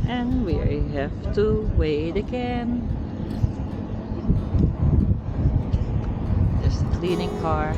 And we have to wait again. There's the cleaning car.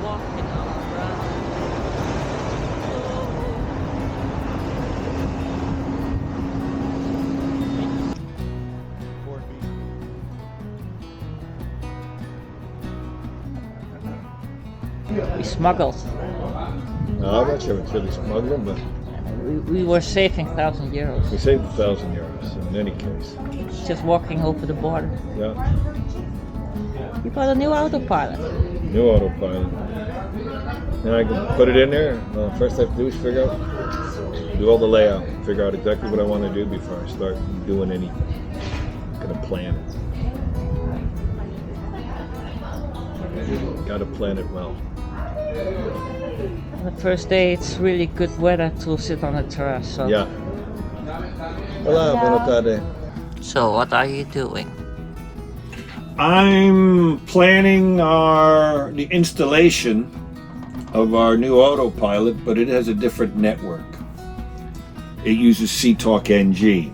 Walking around. We smuggled. No, I'm not sure it's really smuggling, but We were saving €1,000. we saved €1,000 in any case. Just walking over the border. Yeah, We bought a new autopilot. new autopilot. Now I can put it in there. First I have to do is figure out, do all the layout, figure out exactly what I want to do before I start doing any kind of plan. Got to plan it well. The first day it's really good weather to sit on the terrace. So. Yeah. Hola, buenas tardes. So what are you doing? I'm planning the installation of our new autopilot, but it has a different network. It uses CTalk NG,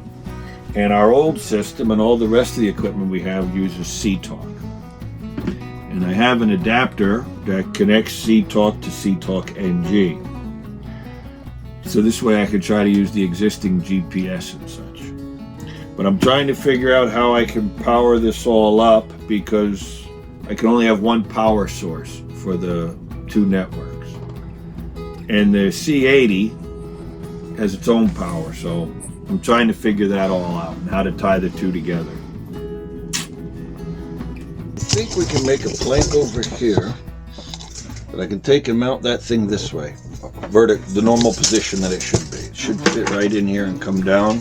and our old system and all the rest of the equipment we have uses CTalk. And I have an adapter that connects CTalk to CTalk NG. So this way I can try to use the existing GPS and such. But I'm trying to figure out how I can power this all up, because I can only have one power source for the two networks. And the C80 has its own power, so I'm trying to figure that all out and how to tie the two together. I think we can make a plank over here that I can take and mount that thing this way. The normal position that it should be. It should fit right in here and come down.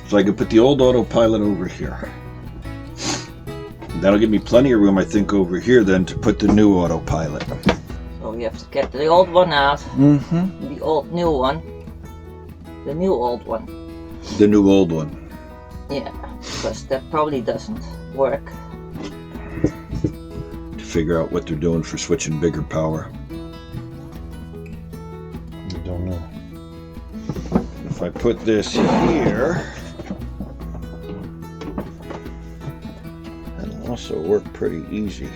So I can put the old autopilot over here. That'll give me plenty of room, I think, over here then to put the new autopilot. So we have to get the old one out. Mm-hmm. The old new one. The new old one. The new old one. Yeah, because that probably doesn't work. To figure out what they're doing for switching bigger power. I don't know. If I put this here, that'll also work pretty easy.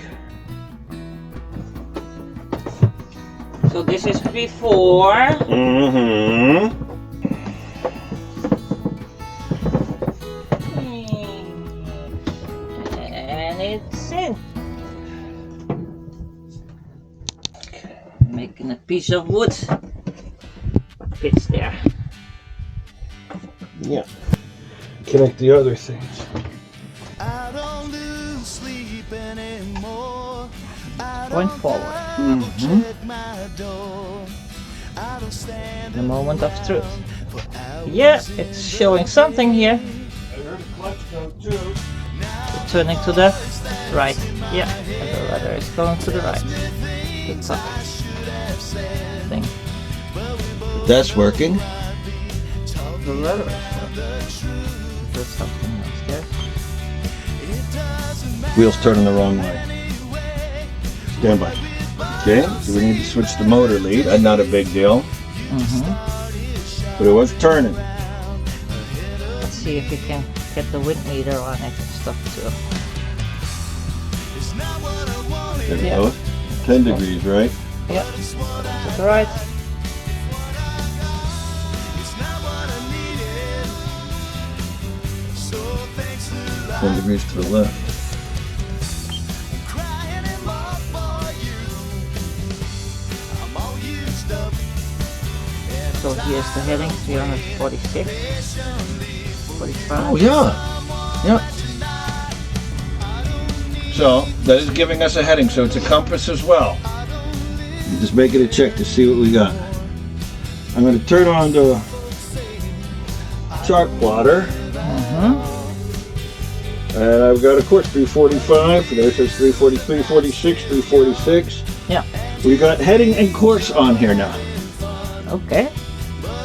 So this is before. Mm-hmm. And it's in. Making a piece of wood. Fits there. Yeah. Connect the other things. Going forward. Mm-hmm. The moment of truth. Yeah, it's showing something here. I heard a clutch go too. Turning to the right. Yeah, and the rudder is going to the right. The top thing. That's working. The rudder is working. There's something else there. Wheels turning the wrong way. Stand by. Okay, so we need to switch the motor lead. That's not a big deal. Mm-hmm. But it was turning. Let's see if we can get the wind meter on it and stuff too. There we Yeah. go. 10 degrees, right? Yeah, to the right. Ten degrees to the left. So here's the heading, 346, 45. Oh yeah. Yeah. So that is giving us a heading, so it's a compass as well. Just making a check to see what we got. I'm going to turn on the chart plotter. And I've got, of course, 345. There it says 343, 46, 346. Yeah. We got heading and course on here now. Okay.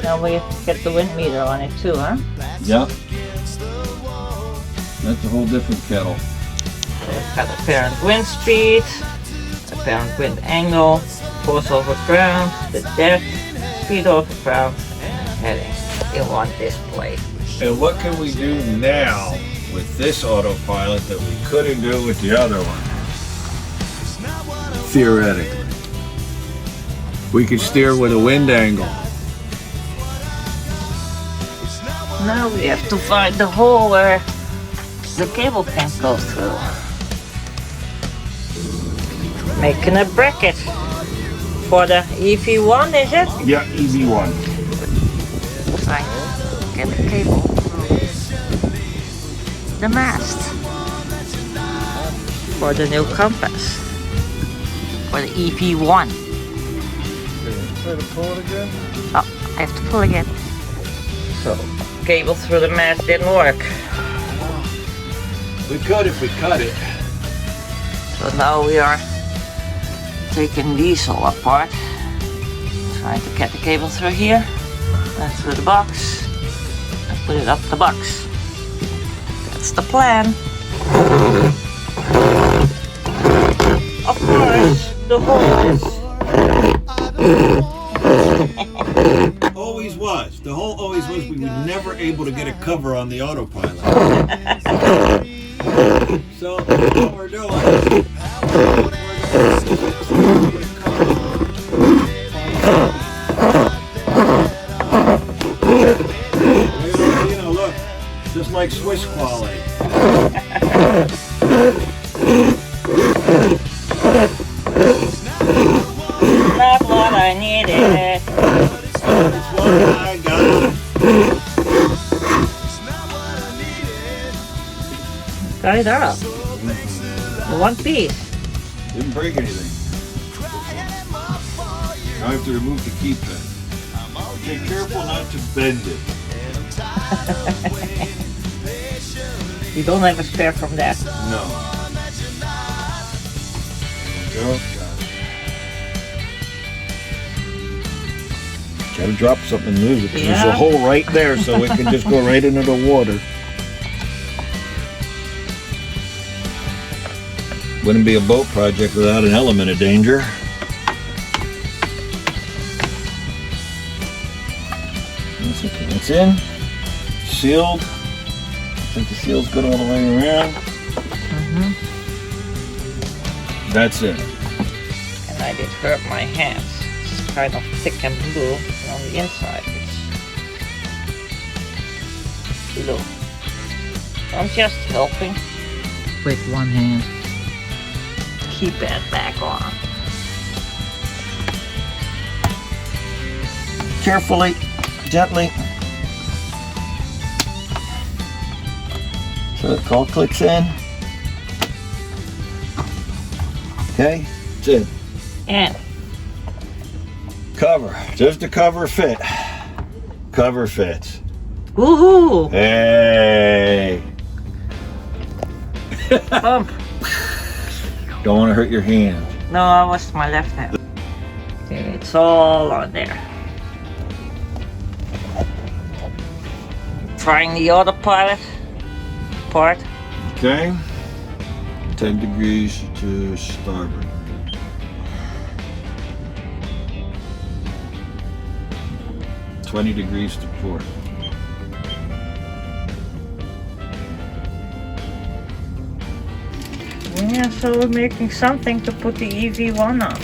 Now we get the wind meter on it too, huh? Yeah. That's a whole different kettle. We've got apparent wind speed, apparent wind angle, force over ground, the depth, speed over ground, and heading in one display. And what can we do now with this autopilot that we couldn't do with the other one? Theoretically. We could steer with a wind angle. Now we have to find the hole where the cable can go through. Making a bracket for the EV1, is it? Yeah, EV1. Trying to get the cable through the mast for the new compass for the EV1. Try to pull it again? Oh, I have to pull again. So, cable through the mast didn't work. We could if we cut it. So now we are taking these all apart. Trying to get the cable through here and through the box and put it up the box. That's the plan. Of course, the hole is Always was. The whole always was we were never able to get a cover on the autopilot. So what we're doing you know, look, just like Swiss quality. not what I needed. That's what I got. Got it up. One piece. Didn't break anything. Now I have to remove the keypad. Okay, careful not to bend it. You don't have a spare from that. No. There we go. Got to drop something and lose it. 'Cause There's a Yeah. hole right there, so it can just go right into the water. Wouldn't be a boat project without an element of danger. That's okay. It's in. Sealed. I think the seal's good all the way around. That's it. And I did hurt my hands. It's kind of thick and blue on the inside. It's blue. I'm just helping with one hand. Keep that back on. Carefully, gently. So it all clicks in. Okay, it's in. And Cover. Does the cover fit? Cover fits. woohoo! Hey! Bump. Don't want to hurt your hand. No, I was my left hand. Okay, it's all on there. Trying the autopilot part. Okay. 10 degrees to starboard. $20 degrees to port. Yeah, so we're making something to put the EV1 on.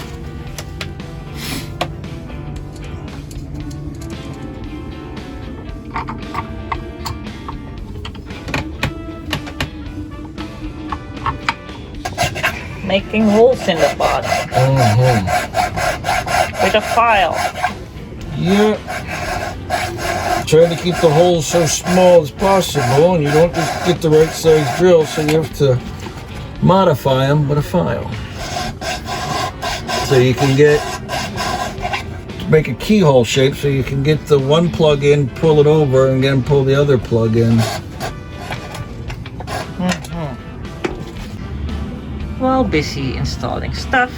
Making holes in the bottom with a file. Yeah. Trying to keep the holes so small as possible, and you don't just get the right size drill, so you have to modify them with a file. So you can get make a keyhole shape so you can get the one plug in, pull it over, and then pull the other plug in. While busy installing stuff,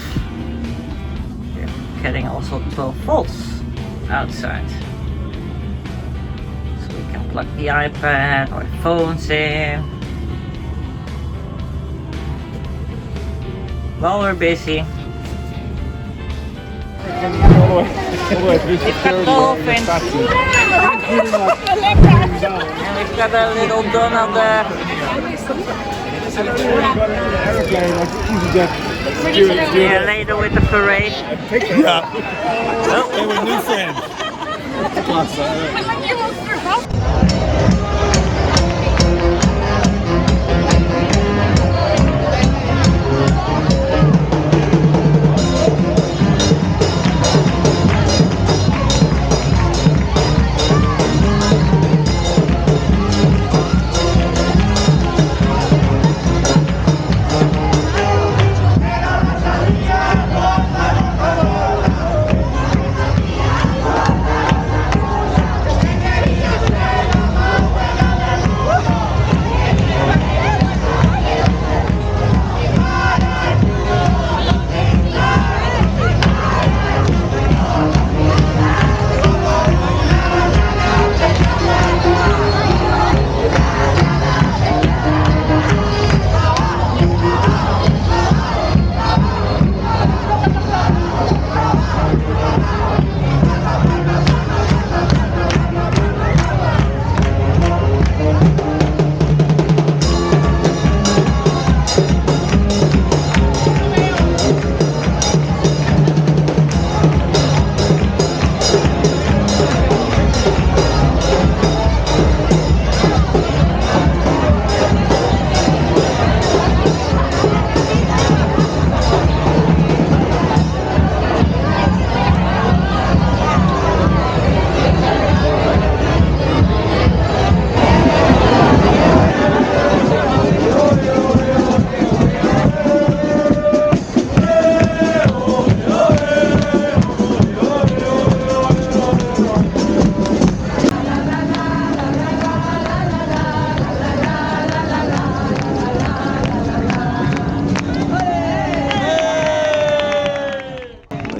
we're getting also 12 volts outside. So we can plug the iPad or phones in. While we're busy, we've got dolphins. And we've got a little Donald yeah, later with the parade. Yeah. Oh, they were new friends.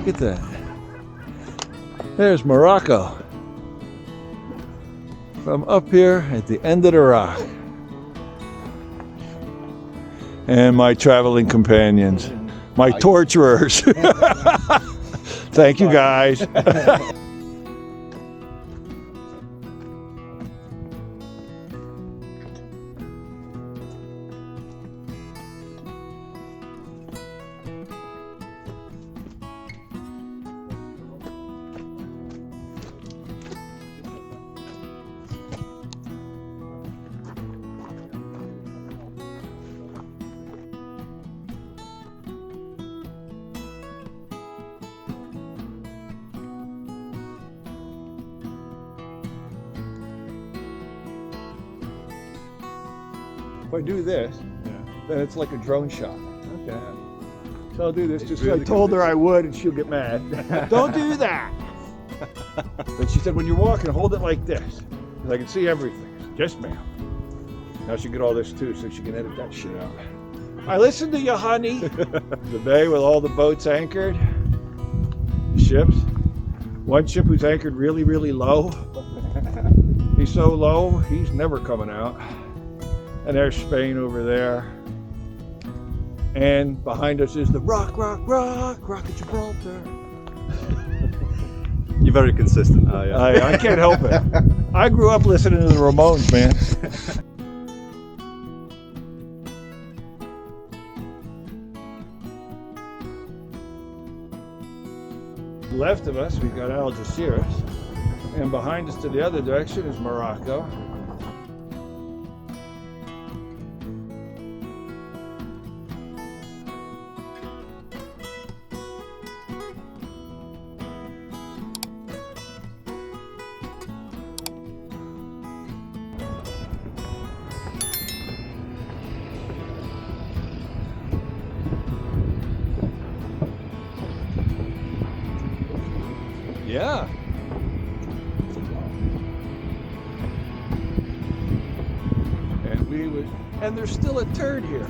Look at that. There's Morocco. From up here at the end of the rock. And my traveling companions, my torturers. Thank you guys. If I do this, then it's like a drone shot. Okay. So I'll do this just because I told her I would and she'll get mad. Don't do that! But she said, when you're walking, hold it like this. Because I can see everything. Yes, ma'am. Now she get all this too, so she can edit that shit out. I listened to you, honey. The bay with all the boats anchored. Ships. One ship who's anchored really, really low. He's so low, he's never coming out. And there's Spain over there. And behind us is the rock of Gibraltar. You're very consistent. Yeah. I can't help it. I grew up listening to the Ramones, man. Left of us, we've got Algeciras. And behind us to the other direction is Morocco. Yeah. And there's still a turd here.